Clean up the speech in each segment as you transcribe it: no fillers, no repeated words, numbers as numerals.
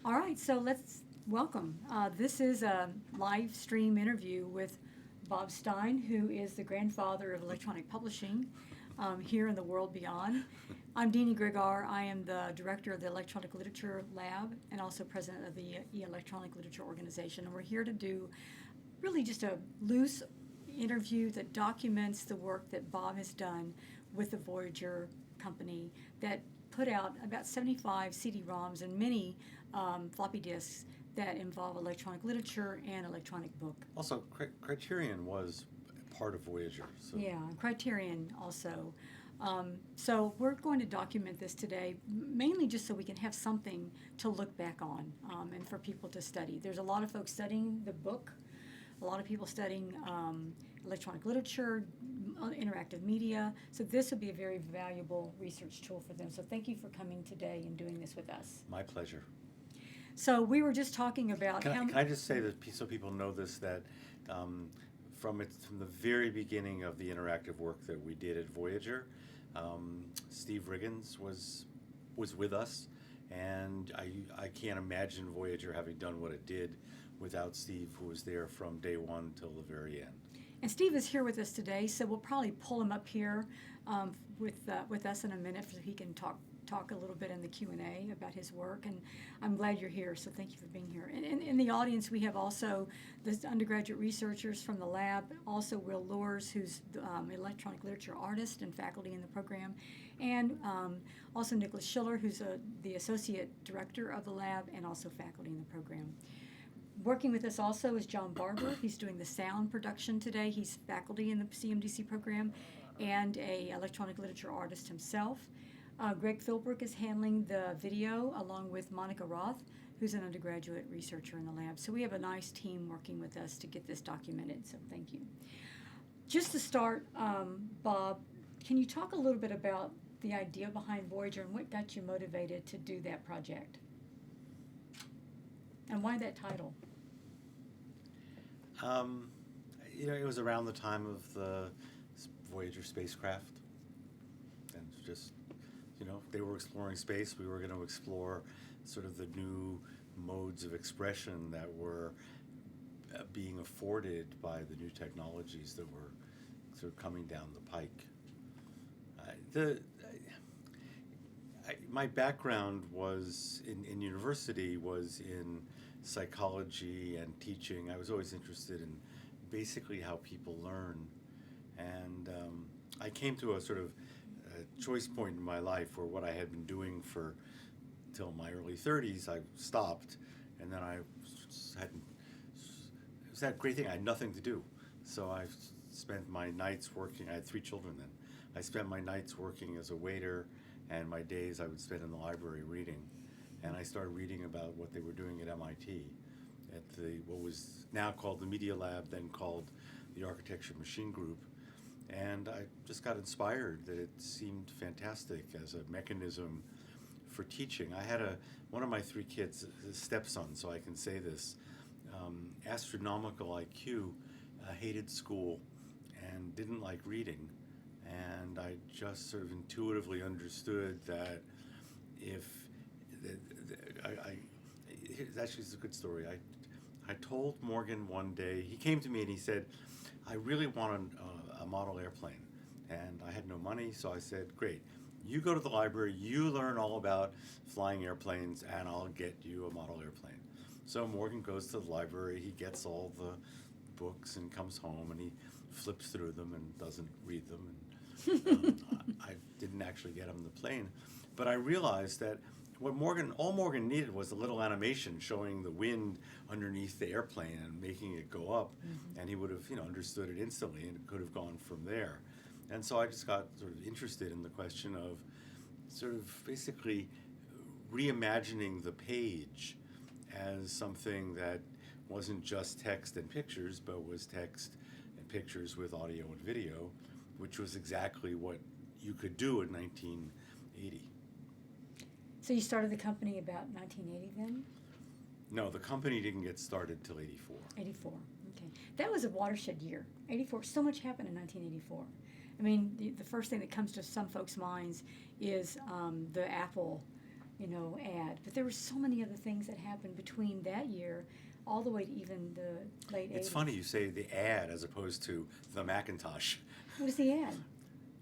All right, so let's welcome. This is a live stream interview with Bob Stein, who is the grandfather of electronic publishing here in the world beyond. I'm Deanie Gregar. I am the director of the Electronic Literature Lab and also president of the Electronic Literature Organization. And we're here to do really just a loose interview that documents the work that Bob has done with the Voyager company that put out about 75 CD-ROMs and many floppy disks that involve electronic literature and electronic book. Also, Criterion was part of Voyager. So. Yeah, Criterion also. So we're going to document this today, mainly just so we can have something to look back on and for people to study. There's a lot of folks studying the book, a lot of people studying electronic literature, interactive media. So this would be a very valuable research tool for them. So thank you for coming today and doing this with us. My pleasure. So we were just talking about Can I just say that so people know this, that from the very beginning of the interactive work that we did at Voyager, Steve Riggins was with us, and I can't imagine Voyager having done what it did without Steve, who was there from day one till the very end. And Steve is here with us today, so we'll probably pull him up here with us in a minute so he can talk a little bit in the Q&A about his work. And I'm glad you're here, so thank you for being here. And in the audience, we have also the undergraduate researchers from the lab, also Will Lures, who's the electronic literature artist and faculty in the program, and also Nicholas Schiller, who's the associate director of the lab and also faculty in the program. Working with us also is John Barber. He's doing the sound production today. He's faculty in the CMDC program and a electronic literature artist himself. Greg Philbrook is handling the video along with Monica Roth, who's an undergraduate researcher in the lab. So we have a nice team working with us to get this documented, so thank you. Just to start, Bob, can you talk a little bit about the idea behind Voyager and what got you motivated to do that project? And why that title? It was around the time of the Voyager spacecraft, and just, they were exploring space. We were going to explore sort of the new modes of expression that were being afforded by the new technologies that were sort of coming down the pike. My background was in university was in psychology and teaching. I was always interested in basically how people learn, and I came to a sort of choice point in my life where what I had been doing till my early 30s, I stopped, and then it was that great thing. I had nothing to do, so I spent my nights working. I had 3 children then. I spent my nights working as a waiter, and my days I would spend in the library reading. And I started reading about what they were doing at MIT, at what was now called the Media Lab, then called the Architecture Machine Group. And I just got inspired that it seemed fantastic as a mechanism for teaching. I had one of my 3 kids, a stepson, so I can say this, astronomical IQ, hated school, and didn't like reading. And I just sort of intuitively understood that actually, it's a good story. I told Morgan one day, he came to me and he said, I really want a model airplane. And I had no money, so I said, great. You go to the library, you learn all about flying airplanes, and I'll get you a model airplane. So Morgan goes to the library, he gets all the books and comes home, and he flips through them and doesn't read them. And I didn't actually get him the plane. But I realized that all Morgan needed was a little animation showing the wind underneath the airplane and making it go up, and he would have, understood it instantly, and it could have gone from there. And so I just got sort of interested in the question of sort of basically reimagining the page as something that wasn't just text and pictures, but was text and pictures with audio and video, which was exactly what you could do in 1980. So you started the company about 1980 then? No, the company didn't get started till 84. 84, okay. That was a watershed year. 84, so much happened in 1984. I mean, the first thing that comes to some folks' minds is the Apple ad. But there were so many other things that happened between that year all the way to even the late 80s. It's funny you say the ad as opposed to the Macintosh. What was the ad?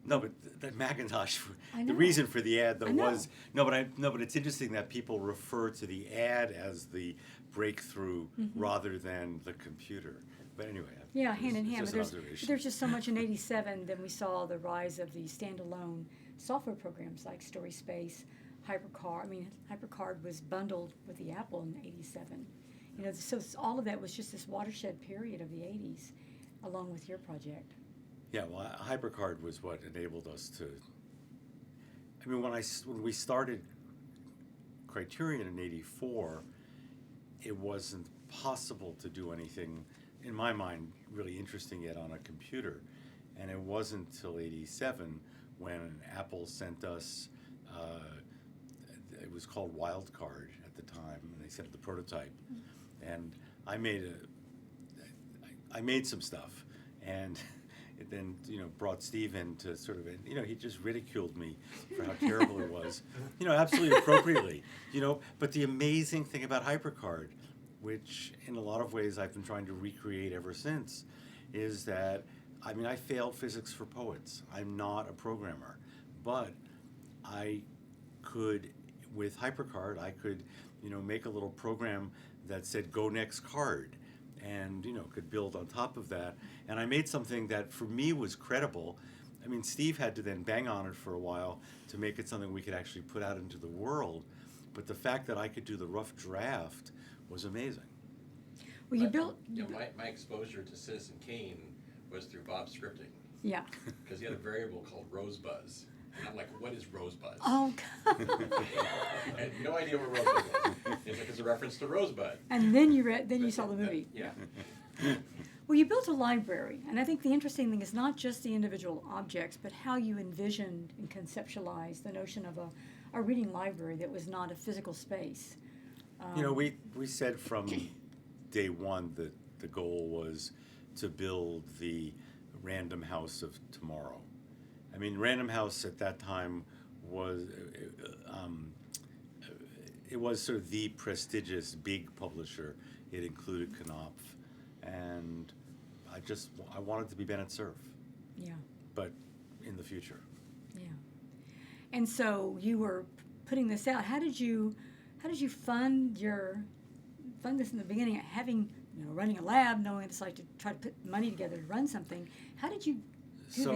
No, but the Macintosh. I The know. reason for the ad though I know. was but it's interesting that people refer to the ad as the breakthrough rather than the computer. But anyway, Yeah, hand in hand. Just But an there's observation. just so much in '87. Then we saw the rise of the standalone software programs like StorySpace, HyperCard. I mean, HyperCard was bundled with the Apple in '87. So all of that was just this watershed period of the '80s, along with your project. Yeah, well, HyperCard was what enabled us to. I mean, when we started Criterion in '84, it wasn't possible to do anything, in my mind, really interesting yet on a computer, and it wasn't until '87 when Apple sent us. It was called Wildcard at the time, and they sent the prototype, and I made some stuff, and. It then, brought Steve in to sort of, he just ridiculed me for how terrible it was, absolutely appropriately, But the amazing thing about HyperCard, which in a lot of ways I've been trying to recreate ever since, is that, I failed physics for poets. I'm not a programmer, but I could, with HyperCard, I could, make a little program that said, go next card. And could build on top of that, and I made something that for me was credible. Steve had to then bang on it for a while to make it something we could actually put out into the world, but the fact that I could do the rough draft was amazing. Well, you built. My exposure to Citizen Kane was through Bob's scripting. Yeah. Because he had a variable called Rosebuzz. And I'm like, what is Rosebuzz? Oh, God. I had no idea what Rosebuzz was. It's like, it's a reference to Rosebud. And then you saw the movie. Yeah. Well, you built a library, and I think the interesting thing is not just the individual objects, but how you envisioned and conceptualized the notion of a reading library that was not a physical space. We said from day one that the goal was to build the Random House of tomorrow. Random House at that time was it was sort of the prestigious big publisher. It included Knopf, and I wanted to be Bennett Cerf. Yeah. But in the future. Yeah. And so you were putting this out. How did you fund this in the beginning? Having running a lab, knowing what it's like to try to put money together to run something. How did you do that?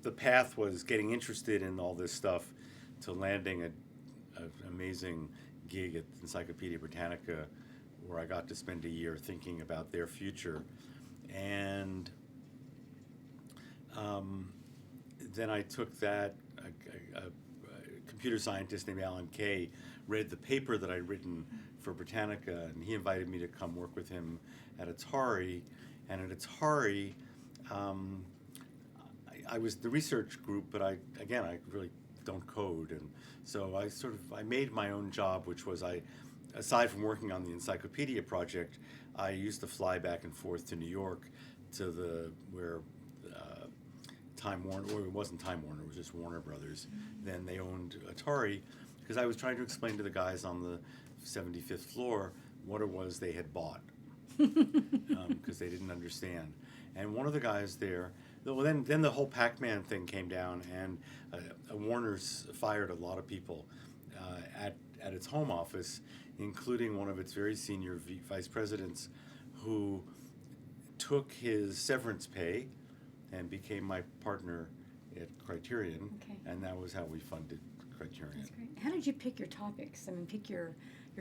The path was getting interested in all this stuff to landing an amazing gig at Encyclopedia Britannica, where I got to spend a year thinking about their future. And then I took that, a computer scientist named Alan Kay read the paper that I'd written for Britannica, and he invited me to come work with him at Atari. And at Atari, I was the research group, but I really don't code, and so I made my own job, which was aside from working on the encyclopedia project, I used to fly back and forth to New York to where Time Warner, or it wasn't Time Warner, it was just Warner Brothers. Then they owned Atari, because I was trying to explain to the guys on the 75th floor what it was they had bought, because they didn't understand. And one of the guys there. Well, then the whole Pac-Man thing came down, and Warner's fired a lot of people at its home office, including one of its very senior vice presidents, who took his severance pay and became my partner at Criterion, and that was how we funded Criterion. That's great. How did you pick your topics? Pick your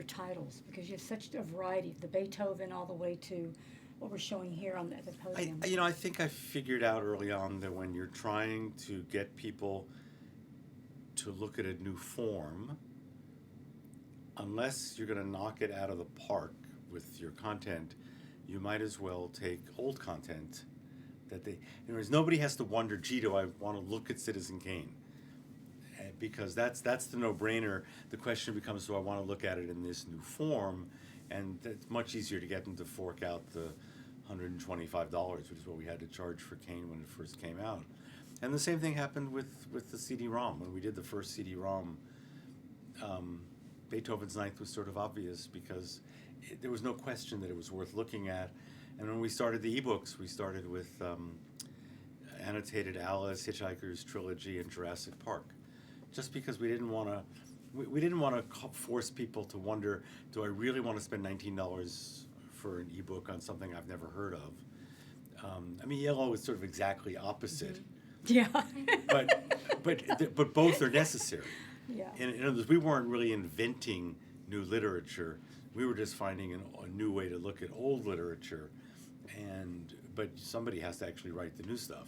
titles, because you have such a variety, the Beethoven all the way to what we're showing here at the podium. I think I figured out early on that when you're trying to get people to look at a new form, unless you're going to knock it out of the park with your content, you might as well take old content that in other words, nobody has to wonder, gee, do I want to look at Citizen Kane? Because that's the no-brainer. The question becomes, do I want to look at it in this new form? And it's much easier to get them to fork out the $125, which is what we had to charge for Kane when it first came out. And the same thing happened with the CD-ROM. When we did the first CD-ROM, Beethoven's Ninth was sort of obvious because there was no question that it was worth looking at. And when we started the eBooks, we started with Annotated Alice, Hitchhikers Trilogy, and Jurassic Park, just because we didn't want to. We didn't want to force people to wonder, do I really want to spend $19 for an ebook on something I've never heard of? I mean, ELO is sort of exactly opposite. Yeah. but both are necessary. Yeah. In other words, we weren't really inventing new literature. We were just finding a new way to look at old literature, but somebody has to actually write the new stuff.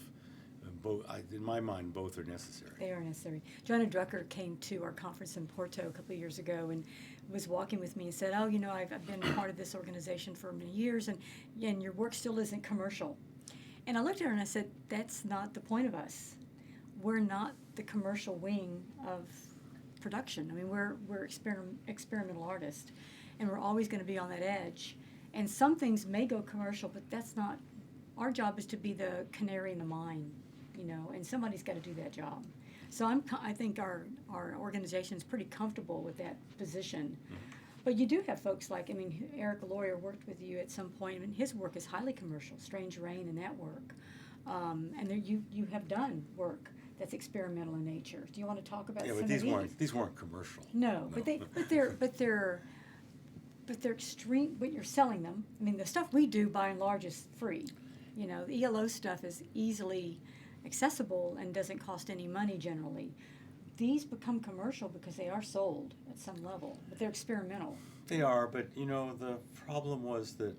In my mind, both are necessary. They are necessary. Joanna Drucker came to our conference in Porto a couple of years ago and was walking with me and said, "Oh, I've been part of this organization for many years, and your work still isn't commercial." And I looked at her and I said, "That's not the point of us. We're not the commercial wing of production. I mean, we're experimental artists, and we're always going to be on that edge. And some things may go commercial, but that's not. Our job is to be the canary in the mine." And somebody's got to do that job. So I think our organization is pretty comfortable with that position. Mm-hmm. But you do have folks like, Eric Lawyer worked with you at some point, and his work is highly commercial, Strange Rain and that work. And there you have done work that's experimental in nature. Do you want to talk about some of these? Yeah, but these weren't commercial. No. but they're extreme. But you're selling them. The stuff we do by and large is free. The ELO stuff is easily accessible and doesn't cost any money generally. These become commercial because they are sold at some level, but they're experimental. They are, but the problem was that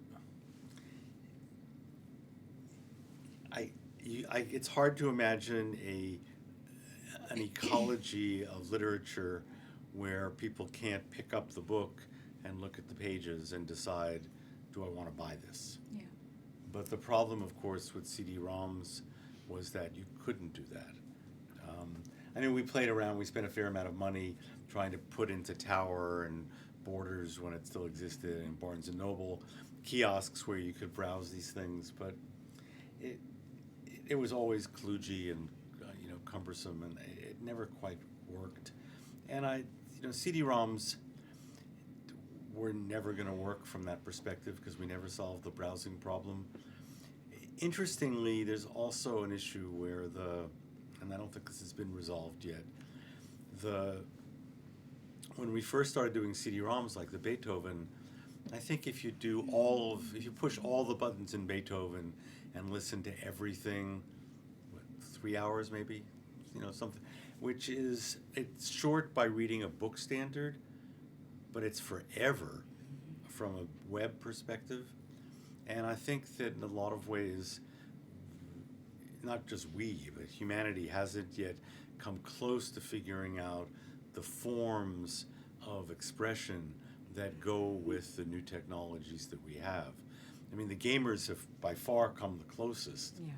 it's hard to imagine an ecology of literature where people can't pick up the book and look at the pages and decide, do I want to buy this? Yeah. But the problem, of course, with CD-ROMs was that you couldn't do that. We played around. We spent a fair amount of money trying to put into Tower and Borders when it still existed, and Barnes & Noble kiosks where you could browse these things. But it was always kludgy and cumbersome, and it never quite worked. And CD-ROMs were never going to work from that perspective because we never solved the browsing problem. Interestingly, there's also an issue where and I don't think this has been resolved yet, when we first started doing CD-ROMs like the Beethoven, I think if you push all the buttons in Beethoven and listen to everything, 3 hours maybe, something, it's short by reading a book standard, but it's forever from a web perspective. And I think that in a lot of ways, not just but humanity hasn't yet come close to figuring out the forms of expression that go with the new technologies that we have. The gamers have by far come the closest, yeah.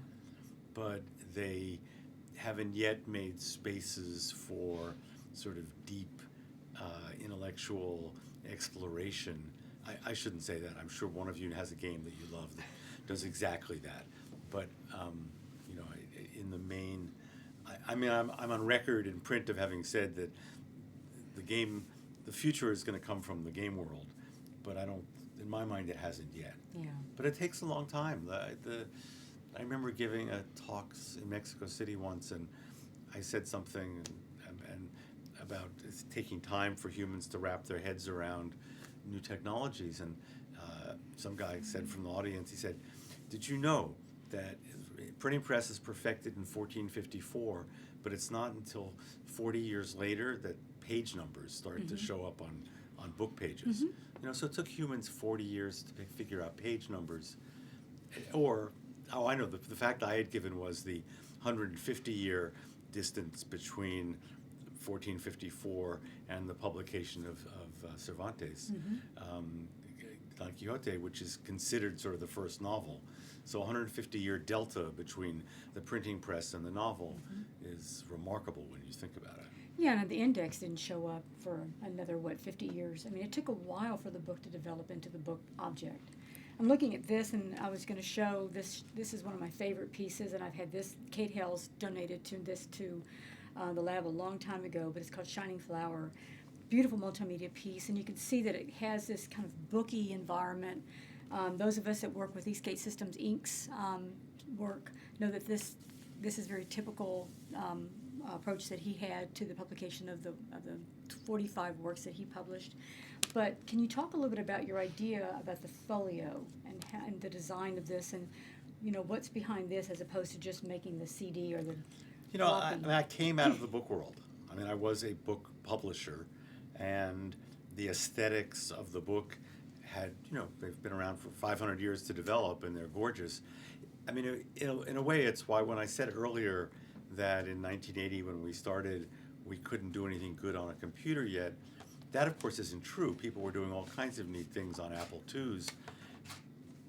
But they haven't yet made spaces for sort of deep intellectual exploration. I shouldn't say that. I'm sure one of you has a game that you love that does exactly that. But in the main, I'm on record in print of having said that the future is going to come from the game world, but in my mind, it hasn't yet. Yeah. But it takes a long time. I remember giving a talks in Mexico City once, and I said something and about it's taking time for humans to wrap their heads around new technologies, and some guy said from the audience, he said, "Did you know that printing press is perfected in 1454, but it's not until 40 years later that page numbers started to show up on book pages?" So it took humans 40 years to figure out page numbers. I know, the fact I had given was the 150-year distance between 1454 and the publication of Cervantes, Don Quixote, which is considered sort of the first novel. So 150-year delta between the printing press and the novel is remarkable when you think about it. Yeah, and the index didn't show up for another, 50 years. It took a while for the book to develop into the book object. I'm looking at this, and I was going to show this. This is one of my favorite pieces, and I've had this. Kate Hales donated this to the lab a long time ago, but it's called Shining Flower. Beautiful multimedia piece, and you can see that it has this kind of booky environment. Those of us that work with Eastgate Systems Inc.'s work know that this is very typical approach that he had to the publication of the 45 works that he published. But can you talk a little bit about your idea about the folio and the design of this, and what's behind this as opposed to just making the CD or the I came out of the book world. I mean, I was a book publisher, and the aesthetics of the book had, they've been around for 500 years to develop, and they're gorgeous. I mean, in a way, it's why when I said earlier that in 1980 when we started, we couldn't do anything good on a computer yet, that of course isn't true. People were doing all kinds of neat things on Apple IIs,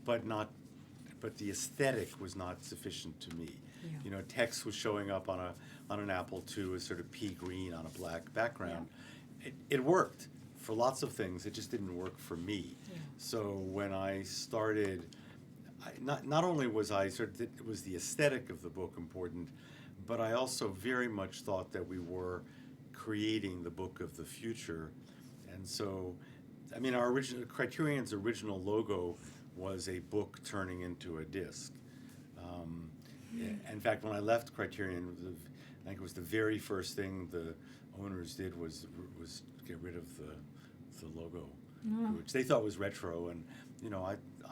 but the aesthetic was not sufficient to me. Yeah. Text was showing up on an Apple II as sort of pea green on a black background. Yeah. It worked for lots of things. It just didn't work for me. Yeah. So when I started, not only was it was the aesthetic of the book important, but I also very much thought that we were creating the book of the future. And so, I mean, Criterion's original logo was a book turning into a disc. In fact, when I left Criterion, I think it was the very first thing the owners did was get rid of the logo, which they thought was retro. And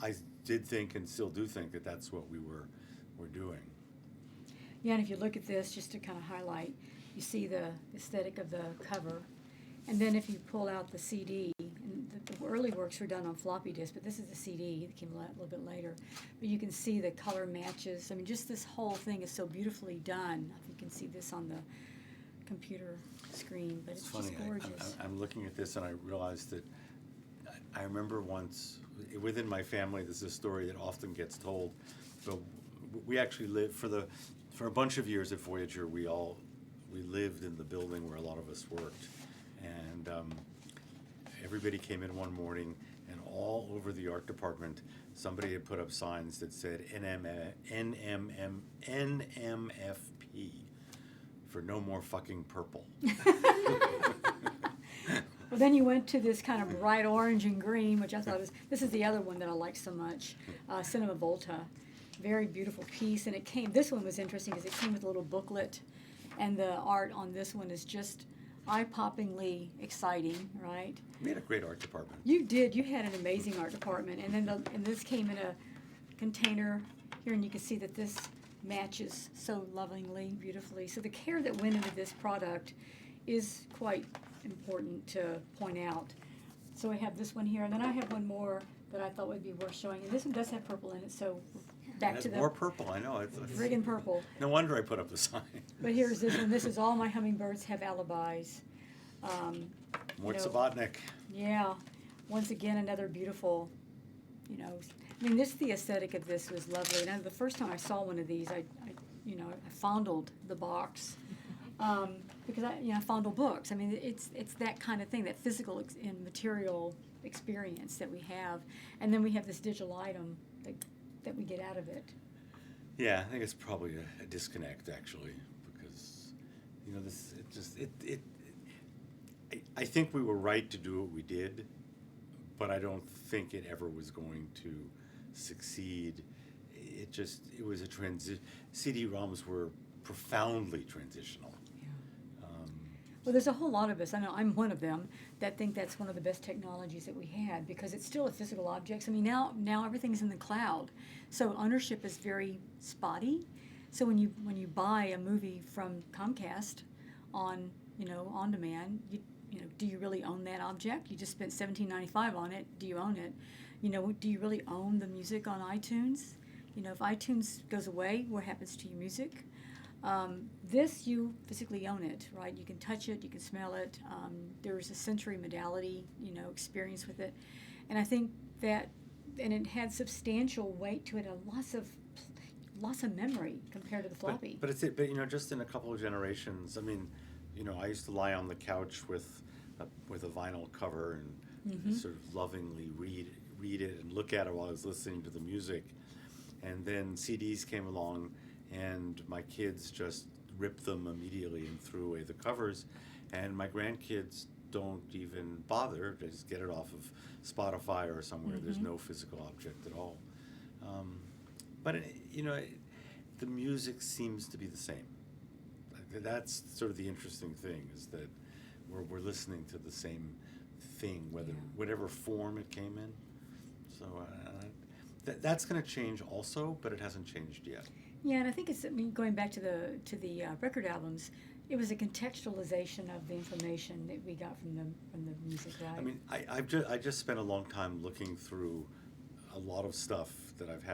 I did think and still do think that that's what we're doing. Yeah, and if you look at this, just to kind of highlight, you see the aesthetic of the cover. And then if you pull out the CD, and the early works were done on floppy disk, but this is the CD that came a little bit later. But you can see the color matches. I mean, just this whole thing is so beautifully done. You can see this on the computer screen, but it's funny. Just gorgeous. I'm looking at this and I realized that I remember once, within my family, this is a story that often gets told, but we actually lived, for a bunch of years at Voyager, we lived in the building where a lot of us worked. And everybody came in one morning, and all over the art department, somebody had put up signs that said NMFP for no more fucking purple. Well, then you went to this kind of bright orange and green, which I thought this is the other one that I like so much, Cinema Volta. Very beautiful piece, and this one was interesting because it came with a little booklet, and the art on this one is just eye-poppingly exciting, right? We had a great art department. You did. You had an amazing art department, and then this came in a container here, and you can see that this matches so lovingly, beautifully. So the care that went into this product is quite important to point out. So I have this one here, and then I have one more that I thought would be worth showing, and this one does have purple in it, so back to the more purple, I know. It's friggin' purple. No wonder I put up the sign. But here's this one. This is All My Hummingbirds Have Alibis. Mort Subotnick. Yeah. Once again, another beautiful, I mean, the aesthetic of this was lovely. And the first time I saw one of these, I fondled the box. Because I fondle books. I mean, it's that kind of thing, that physical and material experience that we have. And then we have this digital item that we get out of it. Yeah, I think it's probably a disconnect, actually, because I think we were right to do what we did, but I don't think it ever was going to succeed. It was a transition. CD-ROMs were profoundly transitional. Well, there's a whole lot of us, I know I'm one of them, that think that's one of the best technologies that we had because it's still a physical object. I mean, now everything's in the cloud, so ownership is very spotty. So when you buy a movie from Comcast on demand, do you really own that object? You just spent $17.95 on it. Do you own it? Do you really own the music on iTunes? If iTunes goes away, what happens to your music? This, you physically own it, right? You can touch it, you can smell it. There's a sensory modality, experience with it. And I think that, and it had substantial weight to it, lots of memory compared to the floppy. But just in a couple of generations, I mean, I used to lie on the couch with a vinyl cover and sort of lovingly read read it and look at it while I was listening to the music. And then CDs came along, and my kids just ripped them immediately and threw away the covers. And my grandkids don't even bother. They just get it off of Spotify or somewhere. There's no physical object at all. But the music seems to be the same. That's sort of the interesting thing, is that we're listening to the same thing, whatever form it came in. So that's going to change also, but it hasn't changed yet. Yeah, and I think it's, going back to the record albums, it was a contextualization of the information that we got from the music, right? I mean, I just spent a long time looking through a lot of stuff that I've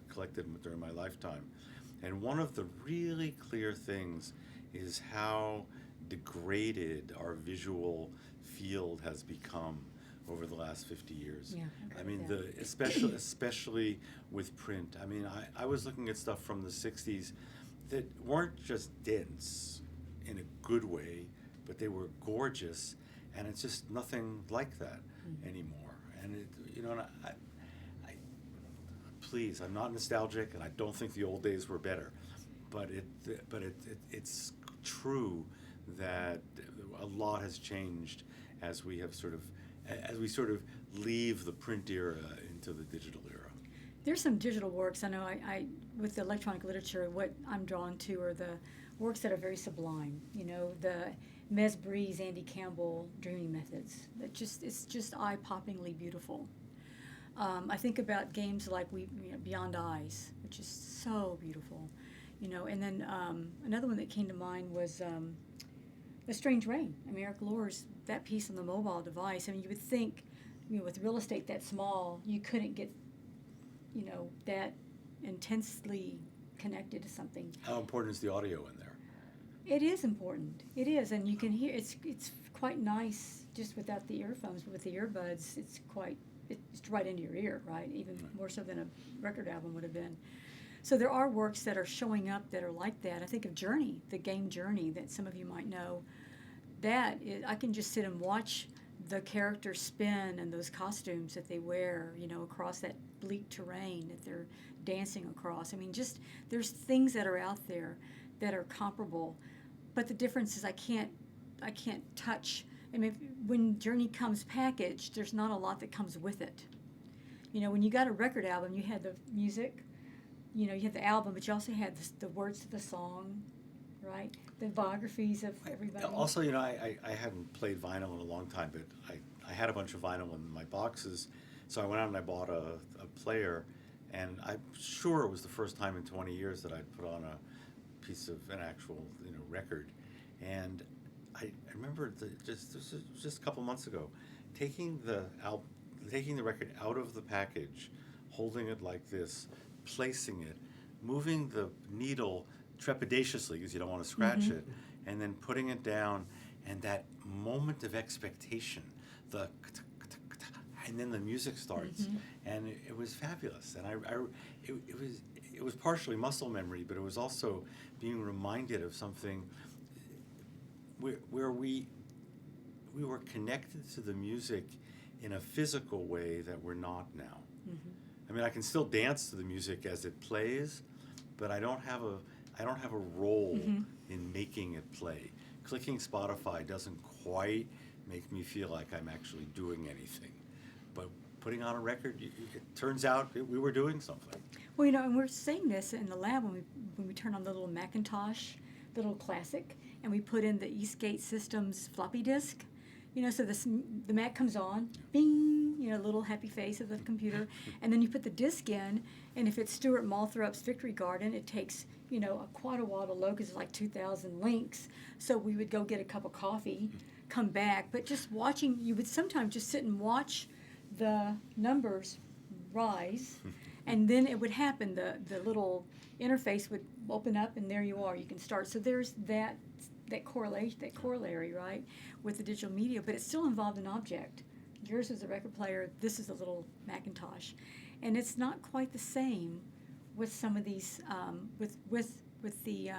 collected during my lifetime, and one of the really clear things is how degraded our visual field has become over the last 50 years. Yeah, I mean, that. especially with print. I mean, I was looking at stuff from the 60s that weren't just dense in a good way, but they were gorgeous, and it's just nothing like that anymore. And and please, I'm not nostalgic, and I don't think the old days were better, but it's true that a lot has changed as we sort of leave the print era into the digital era. There's some digital works. I know I with the electronic literature, what I'm drawn to are the works that are very sublime. The Mes-Breeze, Andy Campbell dreaming methods. It's just eye-poppingly beautiful. I think about games like Beyond Eyes, which is so beautiful. And then another one that came to mind was A Strange Rain. I mean, Eric Lohr's, that piece on the mobile device. I mean, you would think, with real estate that small, you couldn't get, that intensely connected to something. How important is the audio in there? It is important. It is, and you can hear. It's quite nice just without the earphones, but with the earbuds, it's right into your ear, right? Even more so than a record album would have been. So there are works that are showing up that are like that. I think of Journey, the game Journey, that some of you might know. I can just sit and watch the characters spin and those costumes that they wear, across that bleak terrain that they're dancing across. I mean, just there's things that are out there that are comparable, but the difference is I can't touch. I mean, when Journey comes packaged, there's not a lot that comes with it. When you got a record album, you had the music, you had the album, but you also had the words to the song, right? The biographies of everybody. Also, I hadn't played vinyl in a long time, but I had a bunch of vinyl in my boxes, so I went out and I bought a player, and I'm sure it was the first time in 20 years that I'd put on a piece of an actual record, and I remember just a couple months ago, taking the record out of the package, holding it like this, placing it, moving the needle trepidatiously because you don't want to scratch it, and then putting it down, and that moment of expectation, and then the music starts, and it was fabulous. And it was partially muscle memory, but it was also being reminded of something where we were connected to the music in a physical way that we're not now. I mean, I can still dance to the music as it plays, but I don't have a role in making it play. Clicking Spotify doesn't quite make me feel like I'm actually doing anything. But putting on a record, it turns out we were doing something. Well, and we're saying this in the lab when we turn on the little Macintosh, the little classic, and we put in the Eastgate Systems floppy disk. So the Mac comes on, bing, little happy face of the computer, and then you put the disc in, and if it's Stuart Malthrup's Victory Garden, it takes, quite a while to load because it's like 2,000 links. So we would go get a cup of coffee, come back, but just watching, you would sometimes just sit and watch the numbers rise, and then it would happen. The little interface would open up, and there you are. You can start. So there's that correlation, that corollary, right, with the digital media, but it still involved an object. Yours is a record player. This is a little Macintosh, and it's not quite the same with some of these with the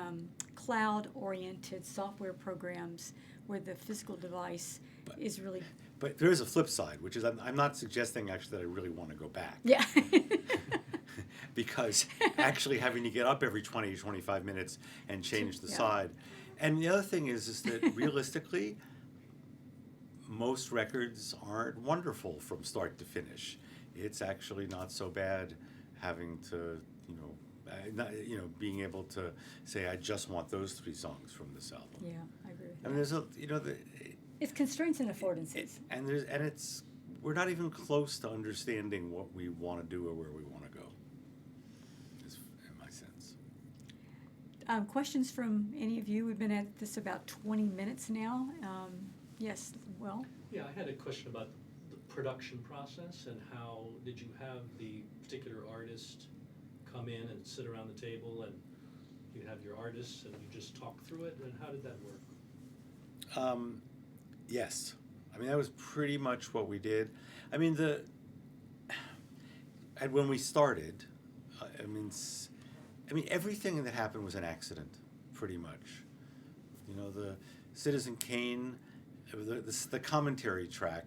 cloud-oriented software programs where the physical device is really, But there is a flip side, which is I'm not suggesting actually that I really want to go back. yeah. Because actually having to get up every 20 to 25 minutes and change the Yeah. side. And the other thing is that realistically, most records aren't wonderful from start to finish. It's actually not so bad having to, being able to say, I just want those 3 songs from this album. Yeah, I agree with I mean, that. there's It's constraints and affordances. we're not even close to understanding what we want to do or where we want to go, is in my sense. Questions from any of you? We've been at this about 20 minutes now. Yes, well, Yeah, I had a question about the production process and how did you have the particular artist come in and sit around the table and you have your artists and you just talk through it, and how did that work? Yes. I mean, that was pretty much what we did. I mean, and when we started, everything that happened was an accident, pretty much. The Citizen Kane, the commentary track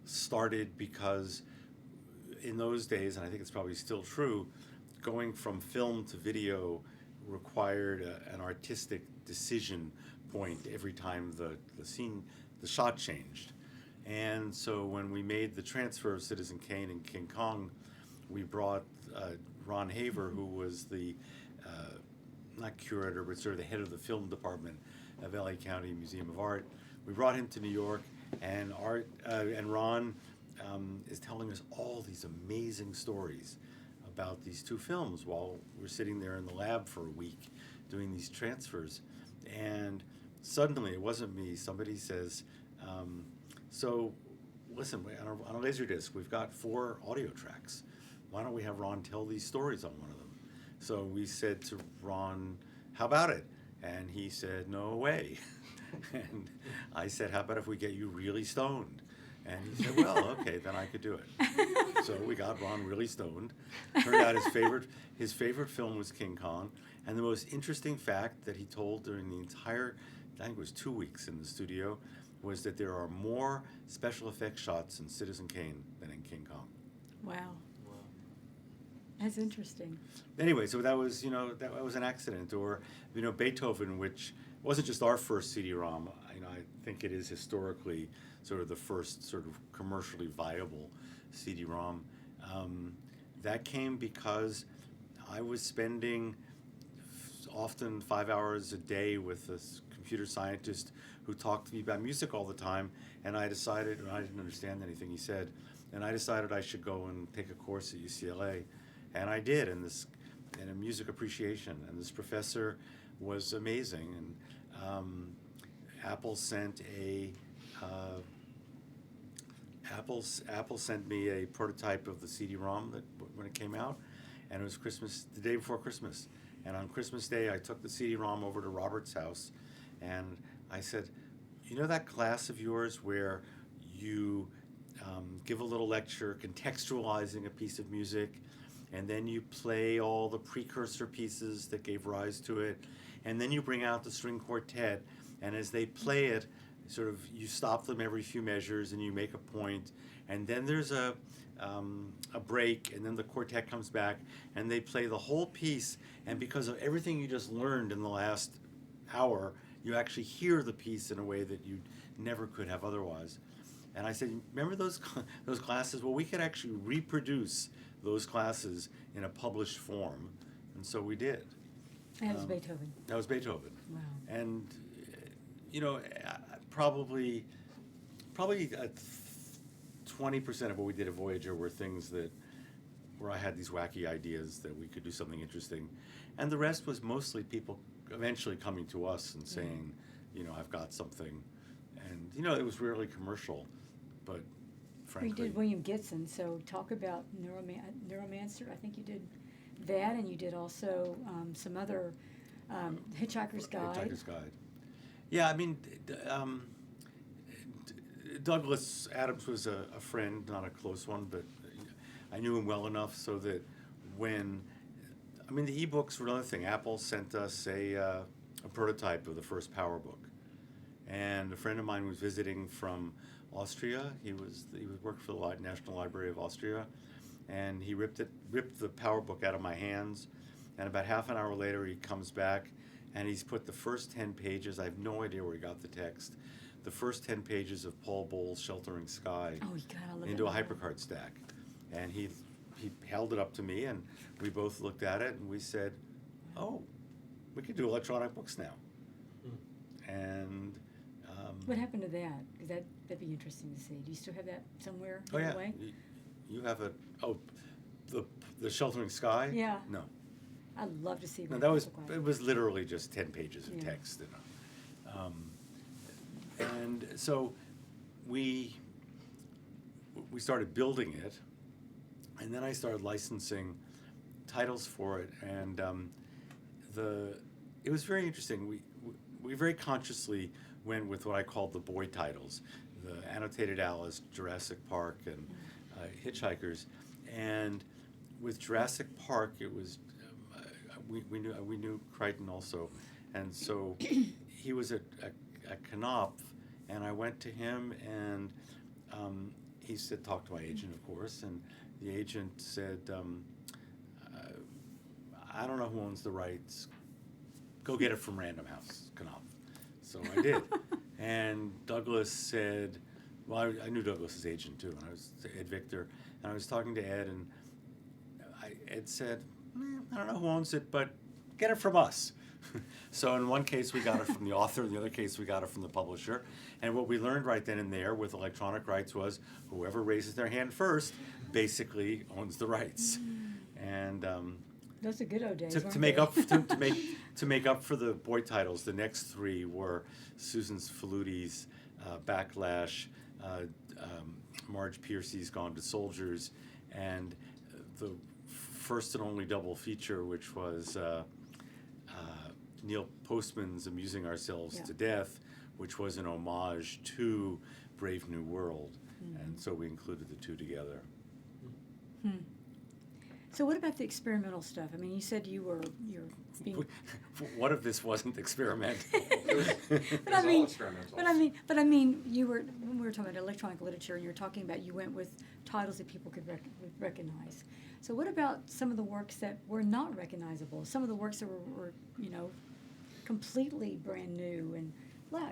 started because in those days, and I think it's probably still true, going from film to video required an artistic decision point every time the shot changed. And so when we made the transfer of Citizen Kane and King Kong, we brought Ron Haver, who was the, not curator, but sort of the head of the film department of LA County Museum of Art. We brought him to New York, and Ron is telling us all these amazing stories about these 2 films while we're sitting there in the lab for a week doing these transfers. And suddenly, it wasn't me, somebody says, so listen, on a Laserdisc, we've got 4 audio tracks. Why don't we have Ron tell these stories on one of them? So we said to Ron, how about it? And he said, no way. And I said, how about if we get you really stoned? And he said, well, okay, then I could do it. So we got Ron really stoned. Turned out his favorite film was King Kong. And the most interesting fact that he told during the entire, I think it was 2 weeks in the studio, was that there are more special effects shots in Citizen Kane than in King Kong. wow, Wow. that's interesting. Anyway, so that was an accident. Or Beethoven, which wasn't just our first CD-ROM. I think it is historically sort of the first sort of commercially viable CD-ROM. That came because I was spending often 5 hours a day with this computer scientist who talked to me about music all the time, and I decided, and I didn't understand anything he said, and I decided I should go and take a course at UCLA, and I did in a music appreciation, and this professor was amazing, and Apple sent me a prototype of the CD-ROM when it came out, and it was Christmas, the day before Christmas. And on Christmas Day, I took the CD-ROM over to Robert's house, and I said, that class of yours where you give a little lecture contextualizing a piece of music, and then you play all the precursor pieces that gave rise to it, and then you bring out the string quartet, and as they play it, sort of you stop them every few measures and you make a point, and then there's a break, and then the quartet comes back and they play the whole piece, and because of everything you just learned in the last hour, you actually hear the piece in a way that you never could have otherwise. And I said, remember those classes? Well, we could actually reproduce those classes in a published form, and so we did. That was Beethoven. That was Beethoven. Wow. And probably 20% of what we did at Voyager were things where I had these wacky ideas that we could do something interesting, and the rest was mostly people eventually coming to us and saying, I've got something, and it was rarely commercial, but frankly. We did William Gibson, so talk about Neuromancer. I think you did that, and you did also some other Hitchhiker's Guide. Hitchhiker's Guide. Yeah, Douglas Adams was a friend, not a close one, but I knew him well enough so that the eBooks were another thing. Apple sent us a prototype of the first Power Book, and a friend of mine was visiting from Austria. He worked for the National Library of Austria, and he ripped the PowerBook out of my hands, and about half an hour later he comes back, and he's put the first 10 pages, I have no idea where he got the text, the first 10 pages of Paul Bowles' Sheltering Sky Oh, you gotta look into a at that. HyperCard stack. And he held it up to me, and we both looked at it, and we said, oh, we could do electronic books now. And What happened to that? 'Cause that'd be interesting to see. Do you still have that somewhere? oh in a yeah, way? you have the Sheltering Sky? Yeah. No. I'd love to see No, what that it was, looked like. it was literally just 10 pages of Yeah. text. And so we started building it, and then I started licensing titles for it, and it was very interesting. We very consciously went with what I called the boy titles, the Annotated Alice, Jurassic Park, and Hitchhikers. And with Jurassic Park, it was we knew Crichton also, and so he was at Knopf, and I went to him, and he said, talk to my agent, of course, and the agent said, I don't know who owns the rights. Go get it from Random House, Knopf. So I did. And Douglas said, well, I knew Douglas's agent too, and I was Ed Victor, and I was talking to Ed, and Ed said, I don't know who owns it, but get it from us. So in one case we got it from the author, in the other case we got it from the publisher. And what we learned right then and there with electronic rights was whoever raises their hand first basically owns the rights. And Those are good old days, to weren't make they? up to make up for the boy titles, the next three were Susan Faluti's Backlash, Marge Piercy's Gone to Soldiers, and the first and only double feature, which was Neil Postman's Amusing Ourselves Yeah. to Death, which was an homage to Brave New World, and so we included the two together. So what about the experimental stuff? I mean, you said you're being. What if this wasn't experimental? But I all mean, experimental. but I mean, when we were talking about electronic literature, and you were talking about you went with titles that people could recognize. So what about some of the works that were not recognizable? Some of the works that were completely brand new and.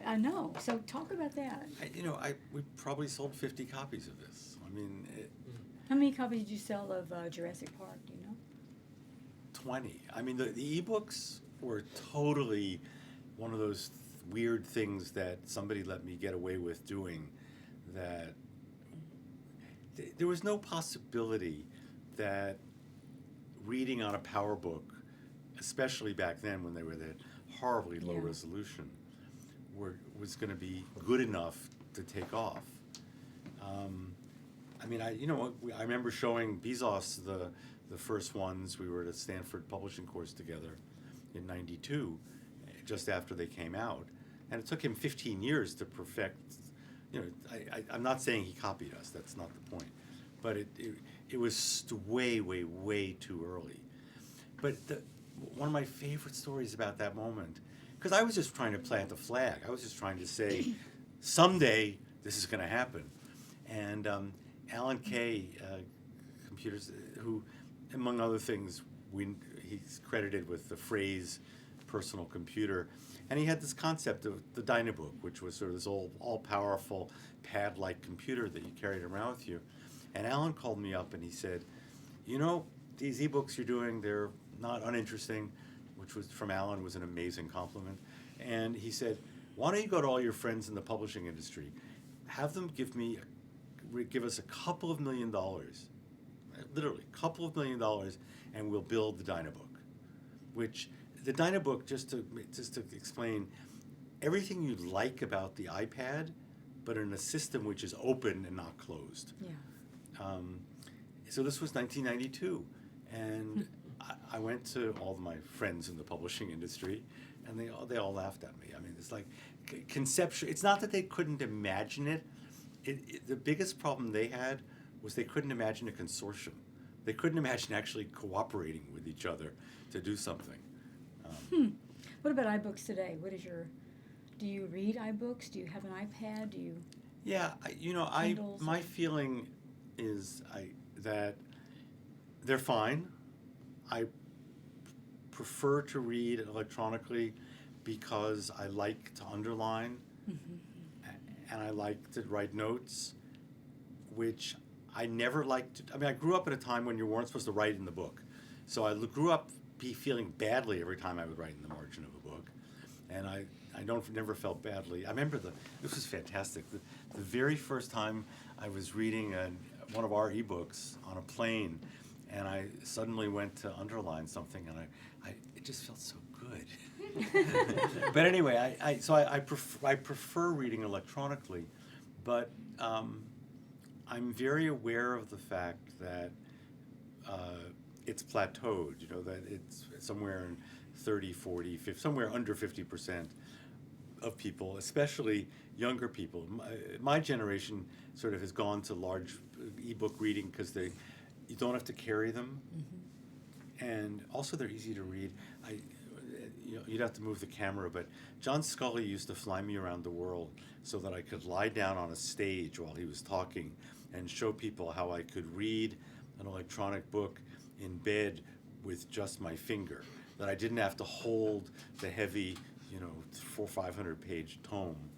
I know. So talk about that. We probably sold 50 copies of this. I mean, How many copies did you sell of Jurassic Park? Do you know? 20. I mean, the ebooks were totally one of those weird things that somebody let me get away with doing. That there was no possibility that reading on a PowerBook, especially back then when they were that horribly low Yeah. resolution, was going to be good enough to take off. I mean, I remember showing Bezos the first ones. We were at a Stanford publishing course together in '92, just after they came out, and it took him 15 years to perfect. I'm not saying he copied us. That's not the point, but it was way too early. But one of my favorite stories about that moment, because I was just trying to plant a flag. I was just trying to say, someday this is going to happen. And Alan Kay, computers, who, among other things, he's credited with the phrase personal computer. And he had this concept of the Dynabook, which was sort of this all-powerful pad-like computer that you carried around with you. And Alan called me up and he said, these ebooks you're doing, they're not uninteresting, which was from Alan was an amazing compliment. And he said, why don't you go to all your friends in the publishing industry, have them give us a couple of $1 million, literally a couple of $1 million, and we'll build the Dynabook. Which the Dynabook, just to explain, everything you like about the iPad, but in a system which is open and not closed. Yeah. So this was 1992, and I went to all of my friends in the publishing industry, and they all laughed at me. I mean, it's like conceptual. It's not that they couldn't imagine it. The biggest problem they had was they couldn't imagine a consortium. They couldn't imagine actually cooperating with each other to do something. What about iBooks today? Do you read iBooks? Do you have an iPad? Do you? Yeah, Kindles my or- feeling is that they're fine. I prefer to read electronically because I like to underline and I like to write notes, which I never liked. I mean, I grew up at a time when you weren't supposed to write in the book, so I grew up feeling badly every time I would write in the margin of a book, and I never felt badly. I remember this was fantastic. The very first time I was reading one of our ebooks on a plane, and I suddenly went to underline something, and it just felt so good. But anyway, I prefer reading electronically, but I'm very aware of the fact that it's plateaued. That it's somewhere in 30, 40, 50, somewhere under 50% of people, especially younger people. My generation sort of has gone to large ebook reading because you don't have to carry them, and also they're easy to read. You'd have to move the camera, but John Scully used to fly me around the world so that I could lie down on a stage while he was talking and show people how I could read an electronic book in bed with just my finger, that I didn't have to hold the heavy, 400 or 500 page tome.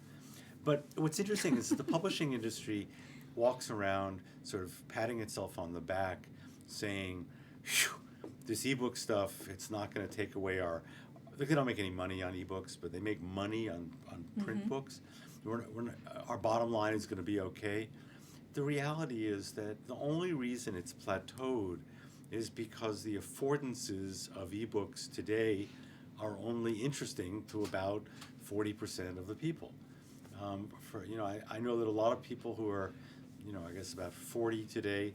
But what's interesting is the publishing industry walks around sort of patting itself on the back saying, "Phew, this ebook stuff, it's not going to take away they don't make any money on ebooks, but they make money on print books. Our bottom line is going to be okay." The reality is that the only reason it's plateaued is because the affordances of ebooks today are only interesting to about 40% of the people. I know that a lot of people who are, I guess about 40 today,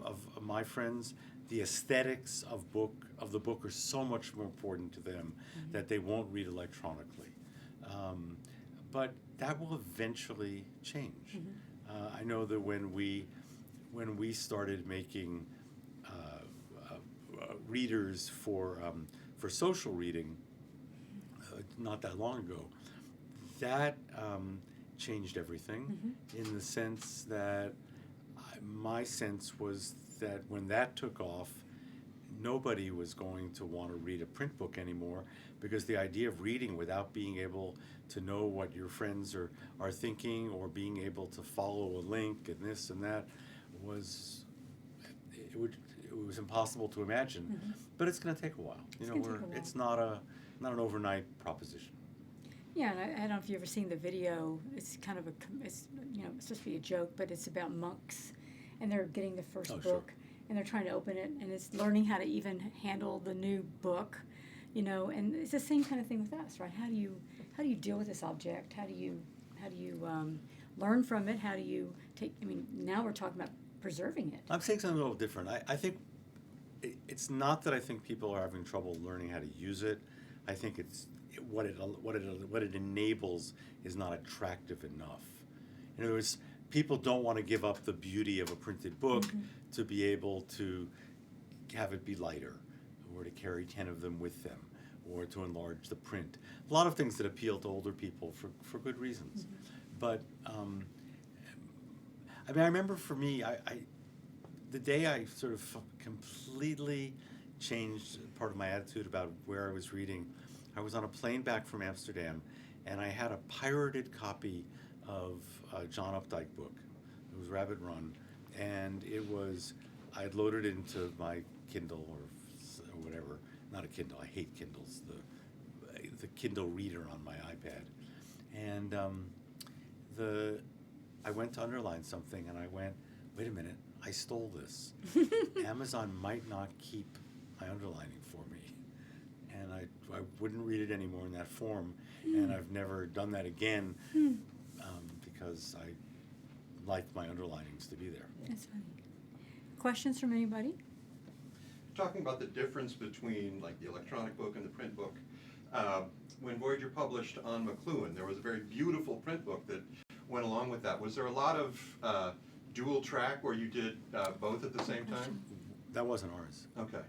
of my friends, the aesthetics of the book are so much more important to them that they won't read electronically. But that will eventually change. I know that when we started making readers for social reading not that long ago, that changed everything in the sense that my sense was that when that took off, nobody was going to want to read a print book anymore, because the idea of reading without being able to know what your friends are thinking, or being able to follow a link and this and that was impossible to imagine. But it's going to take a while. It's not an overnight proposition. Yeah, and I don't know if you've ever seen the video. It's kind of it's supposed to be a joke, but it's about monks, and they're getting the first book, sure. and they're trying to open it, and it's learning how to even handle the new book, and it's the same kind of thing with us, right? How do you deal with this object? How do you learn from it? How do you take? Now we're talking about preserving it. I'm saying something a little different. I think it's not that I think people are having trouble learning how to use it. I think it's what it enables is not attractive enough. In other words, people don't want to give up the beauty of a printed book to be able to have it be lighter, or to carry 10 of them with them, or to enlarge the print. A lot of things that appeal to older people for good reasons. But I remember for me, the day I sort of completely changed part of my attitude about where I was reading, I was on a plane back from Amsterdam, and I had a pirated copy of a John Updike book. It was Rabbit Run, and I had loaded it into my Kindle or whatever. Not a Kindle, I hate Kindles. The Kindle reader on my iPad. And I went to underline something, and I went, wait a minute, I stole this. Amazon might not keep my underlining for me. And I wouldn't read it anymore in that form, and I've never done that again because I liked my underlinings to be there. That's funny. Questions from anybody? Talking about the difference between like the electronic book and the print book, when Voyager published on McLuhan, there was a very beautiful print book that went along with that. Was there a lot of dual track where you did both at the same time? That wasn't ours. Okay.